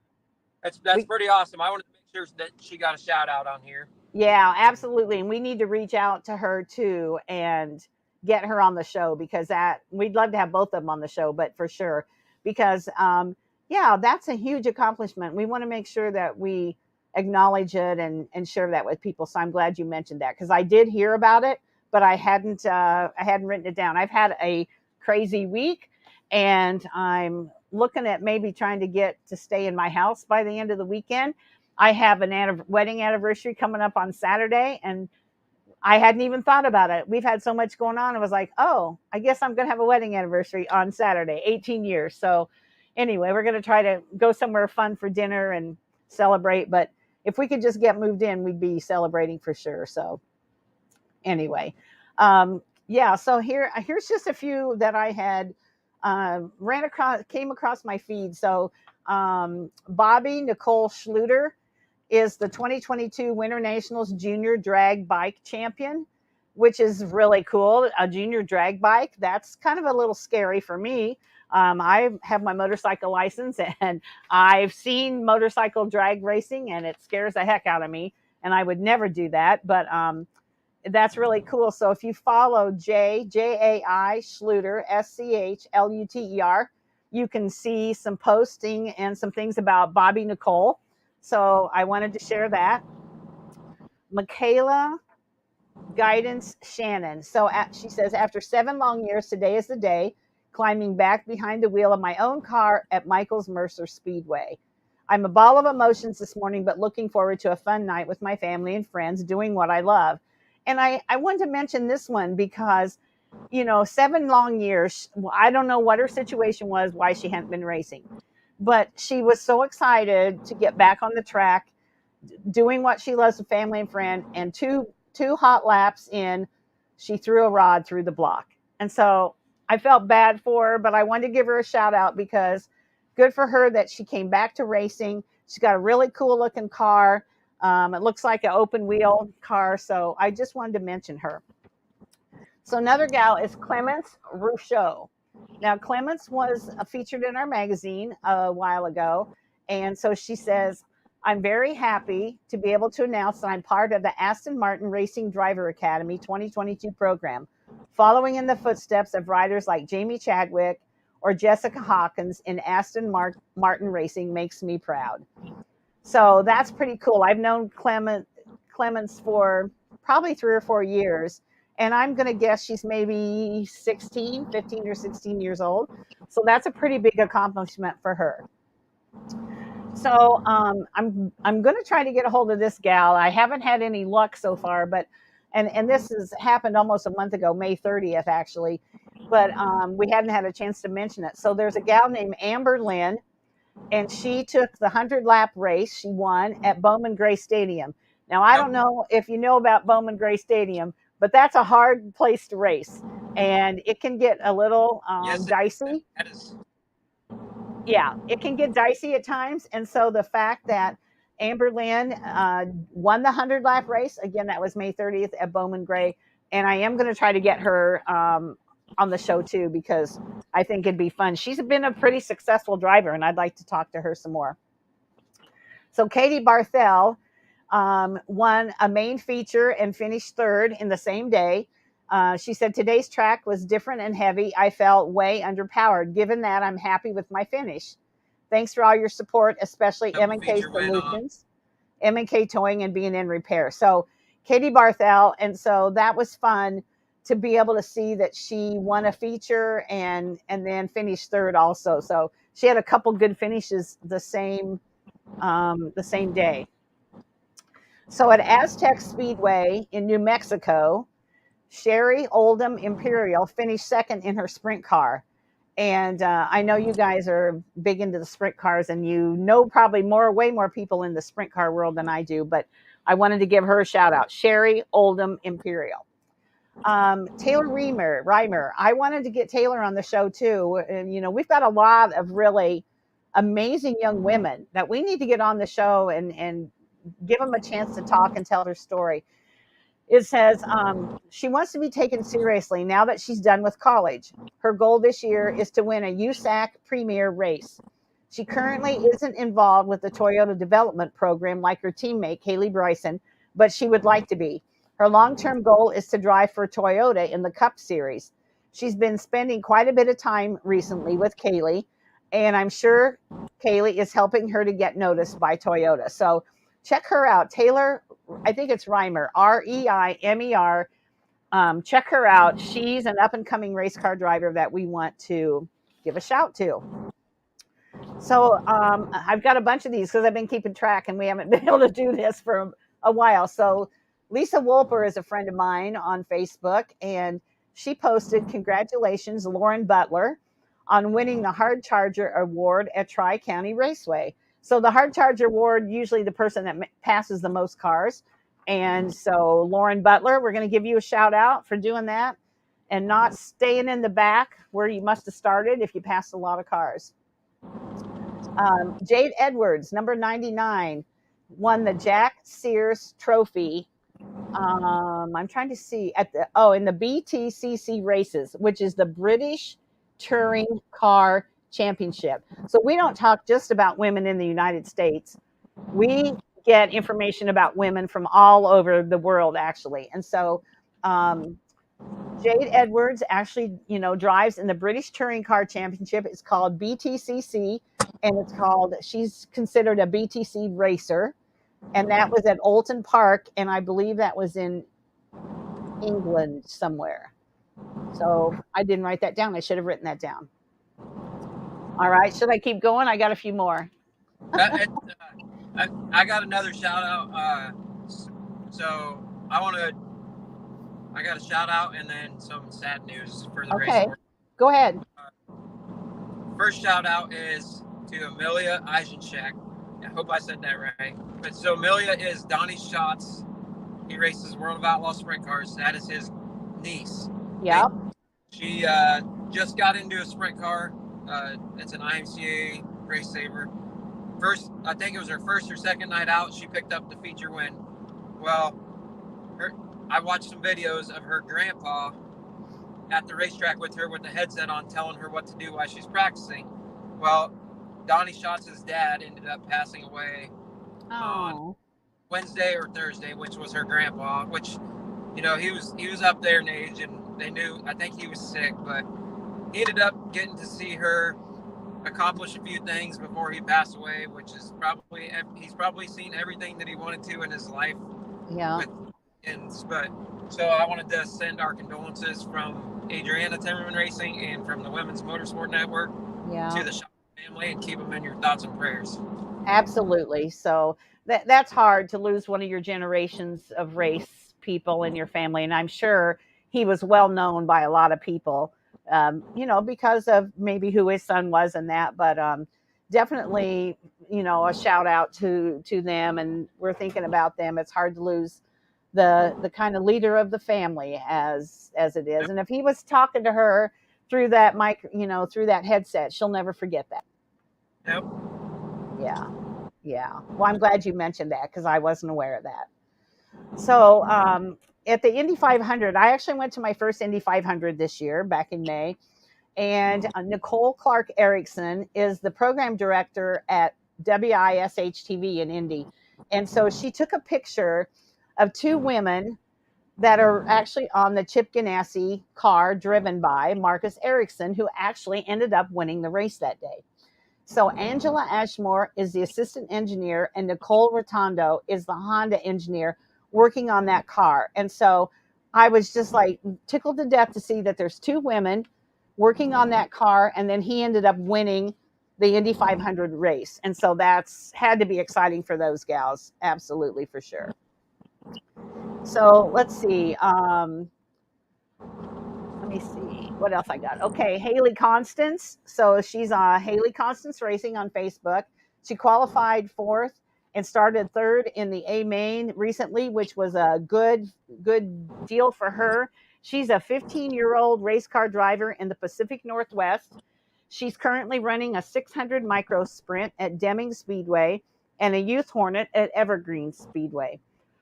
[SPEAKER 3] That's pretty awesome. I wanted to make sure that she got a shout out on here.
[SPEAKER 2] Yeah, absolutely. And we need to reach out to her too and get her on the show, because we'd love to have both of them on the show, but for sure, because yeah, that's a huge accomplishment. We want to make sure that we acknowledge it and share that with people. So I'm glad you mentioned that, because I did hear about it, but I hadn't written it down. I've had a crazy week, and I'm looking at maybe trying to get to stay in my house by the end of the weekend. I have an wedding anniversary coming up on Saturday, and I hadn't even thought about it. We've had so much going on. I was like, oh, I guess I'm going to have a wedding anniversary on Saturday, 18 years. So anyway, we're going to try to go somewhere fun for dinner and celebrate. But if we could just get moved in, we'd be celebrating for sure. So anyway, yeah, so here's just a few that I had came across my feed. So Bobby Nicole Schluter is the 2022 Winter Nationals Junior Drag Bike Champion, which is really cool. A junior drag bike, that's kind of a little scary for me. I have my motorcycle license, and I've seen motorcycle drag racing, and it scares the heck out of me, and I would never do that. But that's really cool. So if you follow J-A-I Schluter, S-C-H-L-U-T-E-R, you can see some posting and some things about Bobby Nicole. So I wanted to share that. Michaela Guidance Shannon. So she says, after 7 long years, today is the day, climbing back behind the wheel of my own car at Michael's Mercer Speedway. I'm a ball of emotions this morning, but looking forward to a fun night with my family and friends doing what I love. And I wanted to mention this one because, 7 long years, I don't know what her situation was, why she hadn't been racing, but she was so excited to get back on the track, doing what she loves with family and friend, and two hot laps in, she threw a rod through the block. And so I felt bad for her, but I wanted to give her a shout out because good for her that she came back to racing. She's got a really cool looking car. It looks like an open wheel car. So I just wanted to mention her. So another gal is Clemence Rousseau. Now, Clemence was featured in our magazine a while ago. And so she says, I'm very happy to be able to announce that I'm part of the Aston Martin Racing Driver Academy 2022 program, following in the footsteps of riders like Jamie Chadwick or Jessica Hawkins in Aston Martin Racing makes me proud. So that's pretty cool. I've known Clemence for probably 3 or 4 years, and I'm going to guess she's maybe 15 or 16 years old. So that's a pretty big accomplishment for her. So I'm going to try to get a hold of this gal. I haven't had any luck so far, but and this has happened almost a month ago, May 30th actually, but we hadn't had a chance to mention it. So there's a gal named Amber Lynn, and she took the 100-lap race. She won at Bowman Gray Stadium. Now, I don't know if you know about Bowman Gray Stadium, but that's a hard place to race, and it can get a little dicey. Yeah, it can get dicey at times. And so the fact that Amber Lynn won the 100-lap race, again, that was May 30th at Bowman Gray, and I am going to try to get her on the show too, because I think it'd be fun. She's been a pretty successful driver, and I'd like to talk to her some more. So Katie Barthel won a main feature and finished 3rd in the same day. She said, today's track was different and heavy. I felt way underpowered. Given that, I'm happy with my finish. Thanks for all your support, especially M&K Solutions, M&K Towing, and being in repair. So Katie Barthel, and so that was fun to be able to see that she won a feature and then finished 3rd also. So she had a couple good finishes the same day. So at Aztec Speedway in New Mexico, Sherry Oldham Imperial finished 2nd in her sprint car. And I know you guys are big into the sprint cars, and you know probably way more people in the sprint car world than I do, but I wanted to give her a shout out. Sherry Oldham Imperial. Taylor Reimer. I wanted to get Taylor on the show too. And, we've got a lot of really amazing young women that we need to get on the show and give them a chance to talk and tell their story. It says she wants to be taken seriously now that she's done with college. Her goal this year is to win a USAC Premier race. She currently isn't involved with the Toyota development program like her teammate, Kaylee Bryson, but she would like to be. Her long-term goal is to drive for Toyota in the Cup Series. She's been spending quite a bit of time recently with Kaylee, and I'm sure Kaylee is helping her to get noticed by Toyota. So check her out. Taylor, I think it's Reimer, Reimer. Check her out. She's an up-and-coming race car driver that we want to give a shout to. So I've got a bunch of these because I've been keeping track and we haven't been able to do this for a while. So Lisa Wolper is a friend of mine on Facebook, and she posted, "Congratulations, Lauren Butler, on winning the Hard Charger Award at Tri-County Raceway." So the Hard Charger Award, usually the person that passes the most cars. And so Lauren Butler, we're going to give you a shout out for doing that and not staying in the back where you must have started if you passed a lot of cars. Jade Edwards, number 99, won the Jack Sears Trophy. I'm trying to see in the BTCC races, which is the British Touring Car Championship. So we don't talk just about women in the United States. We get information about women from all over the world, actually. And so Jade Edwards actually, drives in the British Touring Car Championship. It's called BTCC, and she's considered a BTC racer. And that was at Oulton Park, and I believe that was in England somewhere. So I didn't write that down. I should have written that down. All right. Should I keep going? I got a few more.
[SPEAKER 3] I got another shout out. So I got a shout out and then some sad news for the race.
[SPEAKER 2] Okay, go ahead.
[SPEAKER 3] First shout out is to Amelia Eisenschek. I hope I said that right. But so Amelia is Donnie Schatz. He races World of Outlaw sprint cars. That is his niece.
[SPEAKER 2] Yeah.
[SPEAKER 3] She just got into a sprint car. It's an IMCA Race Saver. I think it was her first or second night out. She picked up the feature win. Well, I watched some videos of her grandpa at the racetrack with her with the headset on, telling her what to do while she's practicing. Well, Donnie Schatz's dad ended up passing away on Wednesday or Thursday, which was her grandpa, which, he was up there in age, and they knew, I think he was sick, but he ended up getting to see her accomplish a few things before he passed away, which is he's probably seen everything that he wanted to in his life.
[SPEAKER 2] Yeah.
[SPEAKER 3] But so I wanted to send our condolences from Adriana Timmerman Racing and from the Women's Motorsport Network to the Shaw family, and keep them in your thoughts and prayers.
[SPEAKER 2] Absolutely. So that's hard to lose one of your generations of race people in your family. And I'm sure he was well known by a lot of people, because of maybe who his son was and that, but definitely, a shout out to them. And we're thinking about them. It's hard to lose the kind of leader of the family as it is. And if he was talking to her through that mic, through that headset, she'll never forget that.
[SPEAKER 3] Yep.
[SPEAKER 2] Yeah. Well, I'm glad you mentioned that because I wasn't aware of that. So at the Indy 500, I actually went to my first Indy 500 this year, back in May. And Nicole Clark Erickson is the program director at WISH TV in Indy. And so she took a picture of two women that are actually on the Chip Ganassi car driven by Marcus Erickson, who actually ended up winning the race that day. So Angela Ashmore is the assistant engineer, and Nicole Rotondo is the Honda engineer working on that car. And so I was just like tickled to death to see that there's two women working on that car, and then he ended up winning the Indy 500 race. And so that's had to be exciting for those gals. Absolutely, for sure. So let's see. Let me see what else I got. Okay, Haley Constance. So she's Haley Constance Racing on Facebook. She qualified fourth and started third in the A main recently, which was a good deal for her. She's a 15-year-old race car driver in the Pacific Northwest. She's currently running a 600 micro sprint at Deming Speedway and a Youth Hornet at Evergreen Speedway.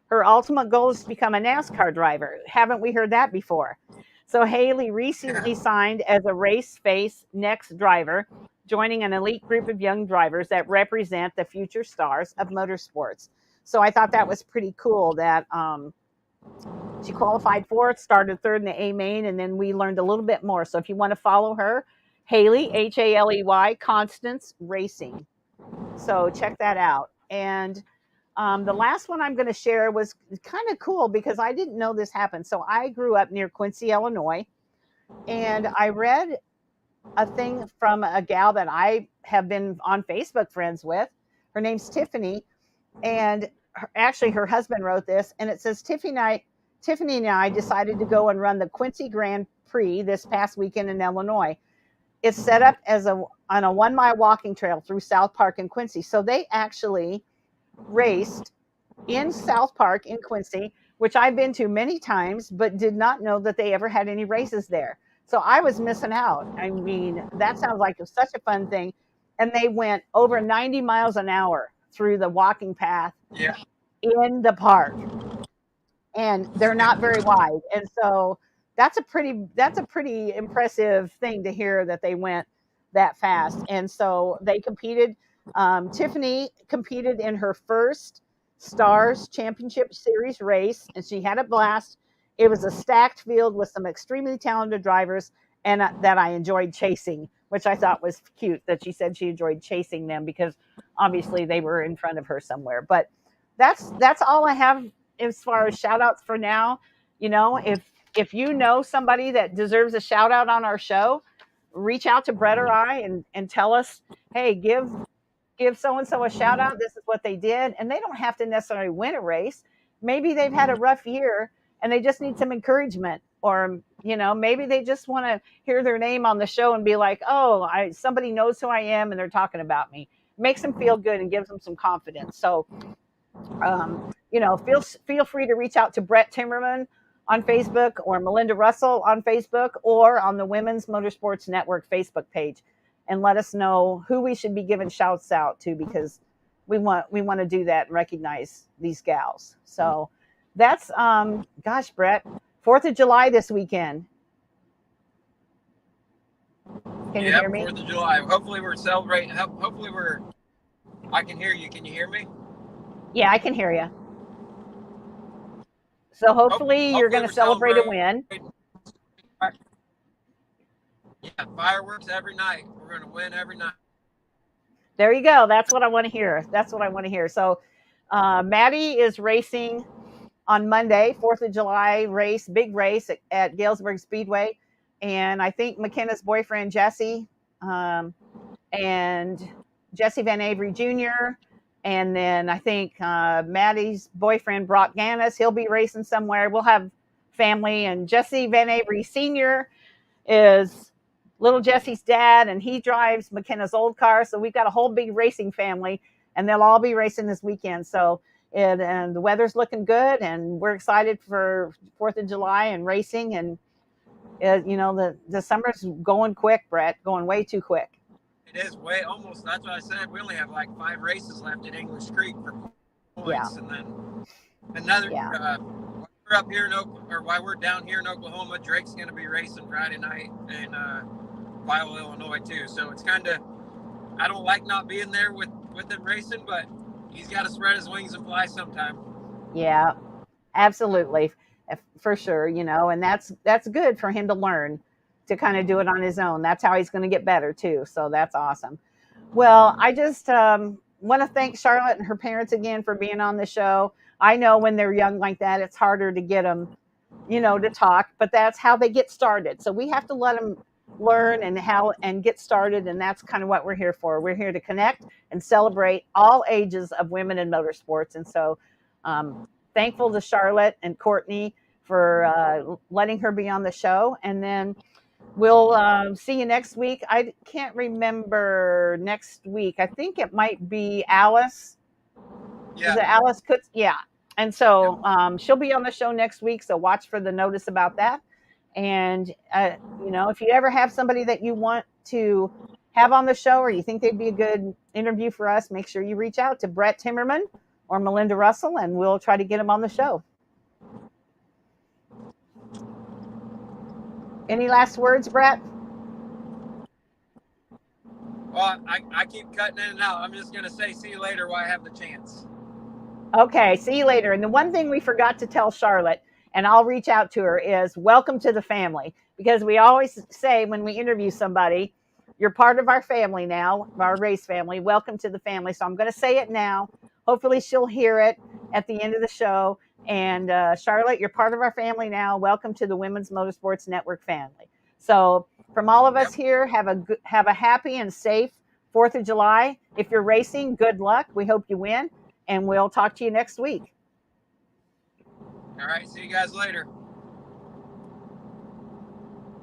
[SPEAKER 2] Her ultimate goal is to become a NASCAR driver. Haven't we heard that before? So Haley recently signed as a race face next driver, joining an elite group of young drivers that represent the future stars of motorsports. So I thought that was pretty cool that she qualified fourth, started third in the A main, and then we learned a little bit more. So if you want to follow her, Haley, Haley, Constance Racing. So check that out. And the last one I'm going to share was kind of cool because I didn't know this happened. So I grew up near Quincy, Illinois, and I read a thing from a gal that I have been on Facebook friends with. Her name's Tiffany, and actually her husband wrote this, and it says Tiffany and I decided to go and run the Quincy Grand Prix this past weekend in Illinois. It's set up as on a 1 mile walking trail through South Park in Quincy. So they actually raced in South Park in Quincy, which I've been to many times, but did not know that they ever had any races there. So I was missing out. I mean, that sounds like such a fun thing. And they went over 90 miles an hour through the walking path in the park. And they're not very wide. And so that's a pretty impressive thing to hear that they went that fast. And so they competed. Tiffany competed in her first Stars Championship Series race, and she had a blast. It was a stacked field with some extremely talented drivers, and that I enjoyed chasing, which I thought was cute that she said she enjoyed chasing them because obviously they were in front of her somewhere. But that's all I have as far as shout outs for now. You know, if you know somebody that deserves a shout out on our show, reach out to Brett or I and tell us, hey, give so-and-so a shout out. This is what they did. And they don't have to necessarily win a race. Maybe they've had a rough year and they just need some encouragement, or, you know, maybe they just want to hear their name on the show and be like, oh, somebody knows who I am and they're talking about me. Makes them feel good and gives them some confidence. So, you know, feel free to reach out to Brett Timmerman on Facebook or Melinda Russell on Facebook or on the Women's Motorsports Network Facebook page, and let us know who we should be giving shouts out to, because we want to do that and recognize these gals. So that's gosh, Brett, 4th of July this weekend. Can you hear me?
[SPEAKER 3] 4th of July. Hopefully we're celebrating. Hopefully I can hear you. Can you hear me?
[SPEAKER 2] Yeah, I can hear you. So hopefully you're going to celebrate a win.
[SPEAKER 3] Yeah, fireworks every night. We're going to win every night.
[SPEAKER 2] There you go. That's what I want to hear. So Maddie is racing on Monday, 4th of July race, big race at Galesburg Speedway. And I think McKenna's boyfriend, Jesse, and Jesse Van Avery Jr., and then I think Maddie's boyfriend, Brock Gannis, he'll be racing somewhere. We'll have family. And Jesse Van Avery Sr. is little Jesse's dad, and he drives McKenna's old car. So we've got a whole big racing family, and they'll all be racing this weekend. So and the weather's looking good, and we're excited for 4th of July and racing. And, you know, the summer's going quick, Brett, going way too quick.
[SPEAKER 3] It is way almost. That's what I said. We only have like 5 races left at English Creek for points, and then another. We're up here while we're down here in Oklahoma, Drake's going to be racing Friday night in Viola, Illinois too. So it's kind of, I don't like not being there with him racing, but he's got to spread his wings and fly sometime. Yeah, absolutely, for sure. You know, and that's good for him to learn to kind of do it on his own. That's how he's going to get better too. So that's awesome. Well, I just want to thank Charlotte and her parents again for being on the show. I know when they're young like that, it's harder to get them, you know, to talk, but that's how they get started. So we have to let them learn and get started. And that's kind of what we're here for. We're here to connect and celebrate all ages of women in motorsports. And so thankful to Charlotte and Courtney for letting her be on the show. And then we'll see you next week. I can't remember next week. I think it might be Alice. Yeah. Is it Alice Coots? Yeah. And so she'll be on the show next week. So watch for the notice about that. And, you know, if you ever have somebody that you want to have on the show or you think they'd be a good interview for us, make sure you reach out to Brett Timmerman or Melinda Russell, and we'll try to get them on the show.
[SPEAKER 2] Any last words, Brett?
[SPEAKER 3] Well, I keep cutting in and out. I'm just going to say see you later while I have the chance.
[SPEAKER 2] Okay, see you later. And the one thing we forgot to tell Charlotte, and I'll reach out to her, is welcome to the family. Because we always say when we interview somebody, you're part of our family now, our race family. Welcome to the family. So I'm going to say it now. Hopefully she'll hear it at the end of the show. And Charlotte, you're part of our family now. Welcome to the Women's Motorsports Network family. So from all of us here, have a happy and safe 4th of July. If you're racing, good luck. We hope you win. And we'll talk to you next week.
[SPEAKER 3] All right. See you guys later.